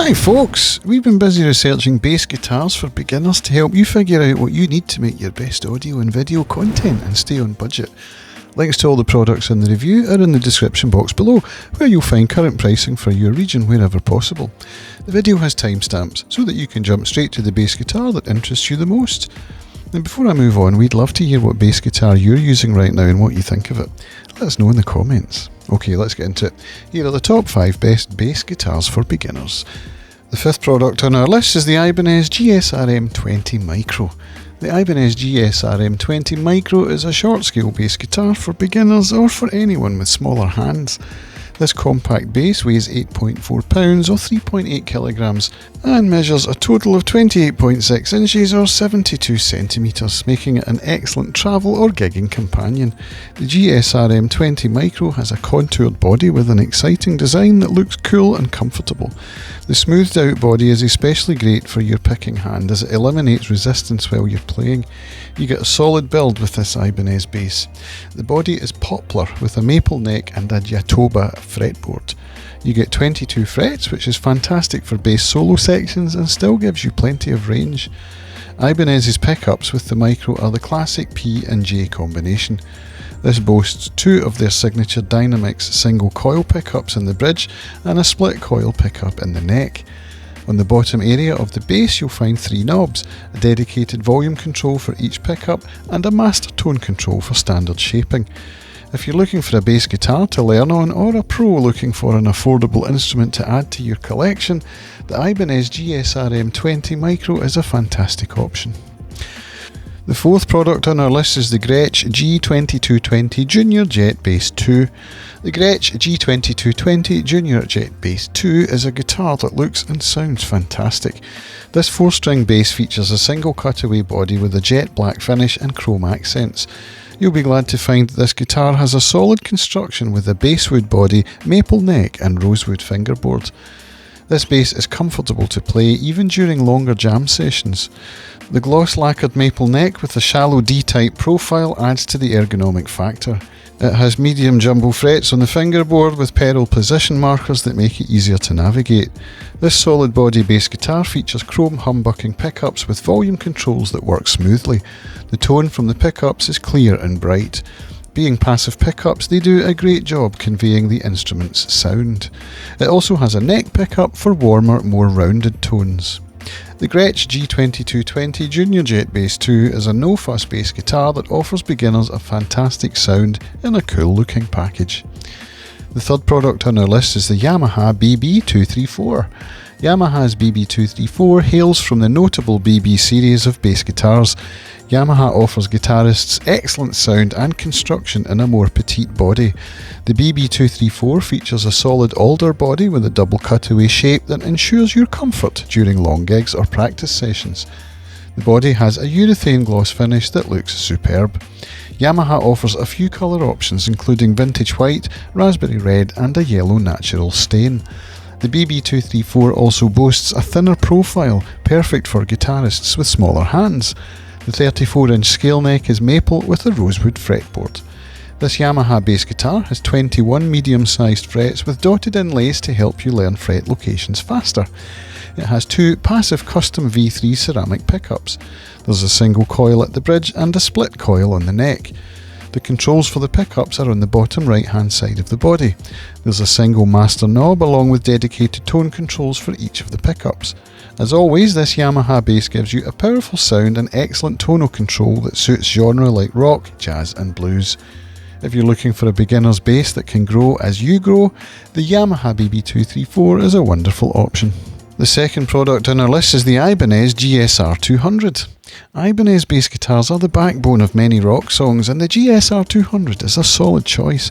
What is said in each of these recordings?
Hi folks, we've been busy researching bass guitars for beginners to help you figure out what you need to make your best audio and video content and stay on budget. Links to all the products in the review are in the description box below, where you'll find current pricing for your region wherever possible. The video has timestamps so that you can jump straight to the bass guitar that interests you the most. And before I move on, we'd love to hear what bass guitar you're using right now and what you think of it. Let us know in the comments. Okay, let's get into it. Here are the top 5 best bass guitars for beginners. The fifth product on our list is the Ibanez GSR200 Mikro. The Ibanez GSR200 Mikro is a short scale bass guitar for beginners or for anyone with smaller hands. This compact bass weighs 8.4 pounds or 3.8 kilograms and measures a total of 28.6 inches or 72 centimeters, making it an excellent travel or gigging companion. The GSR200 Mikro has a contoured body with an exciting design that looks cool and comfortable. The smoothed out body is especially great for your picking hand as it eliminates resistance while you're playing. You get a solid build with this Ibanez bass. The body is poplar with a maple neck and a Jatoba fretboard. You get 22 frets, which is fantastic for bass solo sections and still gives you plenty of range. Ibanez's pickups with the Mikro are the classic P and J combination. This boasts 2 of their signature Dynamix single coil pickups in the bridge and a split coil pickup in the neck. On the bottom area of the bass you'll find 3 knobs, a dedicated volume control for each pickup and a master tone control for standard shaping. If you're looking for a bass guitar to learn on or a pro looking for an affordable instrument to add to your collection, the Ibanez GSR200 Mikro is a fantastic option. The fourth product on our list is the Gretsch G2220 Junior Jet Bass 2. The Gretsch G2220 Junior Jet Bass 2 is a guitar that looks and sounds fantastic. This 4-string bass features a single cutaway body with a jet black finish and chrome accents. You'll be glad to find that this guitar has a solid construction with a basswood body, maple neck and rosewood fingerboard. This bass is comfortable to play even during longer jam sessions. The gloss lacquered maple neck with a shallow D-type profile adds to the ergonomic factor. It has medium jumbo frets on the fingerboard with pedal position markers that make it easier to navigate. This solid body bass guitar features chrome humbucking pickups with volume controls that work smoothly. The tone from the pickups is clear and bright. Being passive pickups, they do a great job conveying the instrument's sound. It also has a neck pickup for warmer, more rounded tones. The Gretsch G2220 Junior Jet Bass 2 is a no-fuss bass guitar that offers beginners a fantastic sound in a cool looking package. The third product on our list is the Yamaha BB234. Yamaha's BB234 hails from the notable BB series of bass guitars. Yamaha offers guitarists excellent sound and construction in a more petite body. The BB234 features a solid alder body with a double cutaway shape that ensures your comfort during long gigs or practice sessions. The body has a urethane gloss finish that looks superb. Yamaha offers a few colour options including vintage white, raspberry red and a yellow natural stain. The BB234 also boasts a thinner profile, perfect for guitarists with smaller hands. The 34-inch scale neck is maple with a rosewood fretboard. This Yamaha bass guitar has 21 medium-sized frets with dotted inlays to help you learn fret locations faster. It has 2 passive custom V3 ceramic pickups. There's a single coil at the bridge and a split coil on the neck. The controls for the pickups are on the bottom right hand side of the body. There's a single master knob along with dedicated tone controls for each of the pickups. As always, this Yamaha bass gives you a powerful sound and excellent tonal control that suits genre like rock, jazz and blues. If you're looking for a beginner's bass that can grow as you grow, the Yamaha BB234 is a wonderful option. The second product on our list is the Ibanez GSR200. Ibanez bass guitars are the backbone of many rock songs and the GSR200 is a solid choice.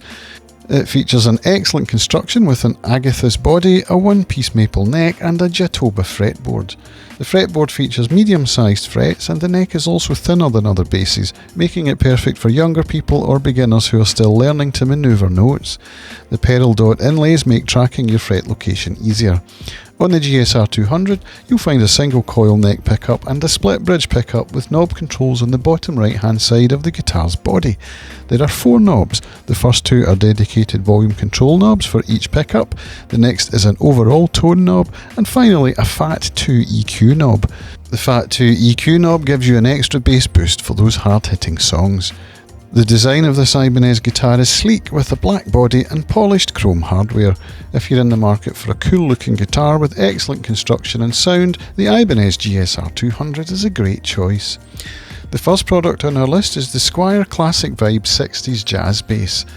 It features an excellent construction with an agathis body, a one-piece maple neck and a Jatoba fretboard. The fretboard features medium-sized frets and the neck is also thinner than other basses, making it perfect for younger people or beginners who are still learning to manoeuvre notes. The pedal dot inlays make tracking your fret location easier. On the GSR200, you'll find a single coil neck pickup and a split bridge pickup with knob controls on the bottom right hand side of the guitar's body. There are 4 knobs. The first 2 are dedicated volume control knobs for each pickup, the next is an overall tone knob, and finally a Fat 2 EQ knob. The Fat 2 EQ knob gives you an extra bass boost for those hard-hitting songs. The design of this Ibanez guitar is sleek with a black body and polished chrome hardware. If you're in the market for a cool looking guitar with excellent construction and sound, the Ibanez GSR200 is a great choice. The first product on our list is the Squier Classic Vibe 60s Jazz Bass.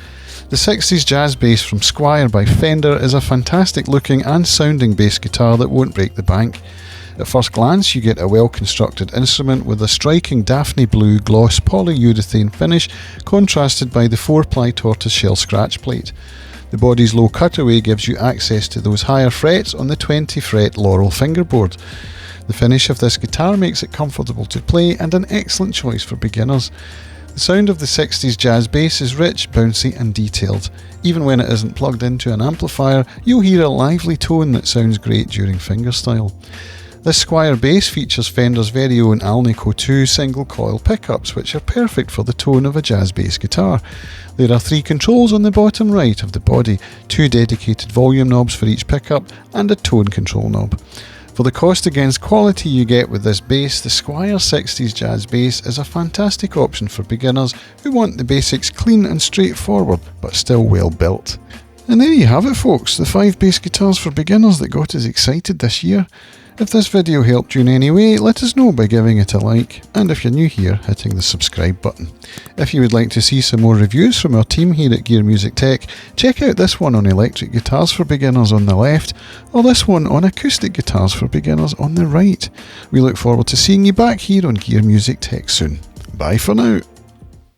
The 60s Jazz Bass from Squier by Fender is a fantastic looking and sounding bass guitar that won't break the bank. At first glance, you get a well-constructed instrument with a striking Daphne blue gloss polyurethane finish contrasted by the 4-ply tortoiseshell scratch plate. The body's low cutaway gives you access to those higher frets on the 20-fret Laurel fingerboard. The finish of this guitar makes it comfortable to play and an excellent choice for beginners. The sound of the 60s jazz bass is rich, bouncy and detailed. Even when it isn't plugged into an amplifier, you'll hear a lively tone that sounds great during fingerstyle. This Squier bass features Fender's very own Alnico 2 single coil pickups, which are perfect for the tone of a jazz bass guitar. There are 3 controls on the bottom right of the body, 2 dedicated volume knobs for each pickup and a tone control knob. For the cost against quality you get with this bass, the Squier 60s Jazz Bass is a fantastic option for beginners who want the basics clean and straightforward but still well built. And there you have it folks, the 5 bass guitars for beginners that got us excited this year. If this video helped you in any way, let us know by giving it a like, and if you're new here, hitting the subscribe button. If you would like to see some more reviews from our team here at Gear Music Tech, check out this one on electric guitars for beginners on the left, or this one on acoustic guitars for beginners on the right. We look forward to seeing you back here on Gear Music Tech soon. Bye for now.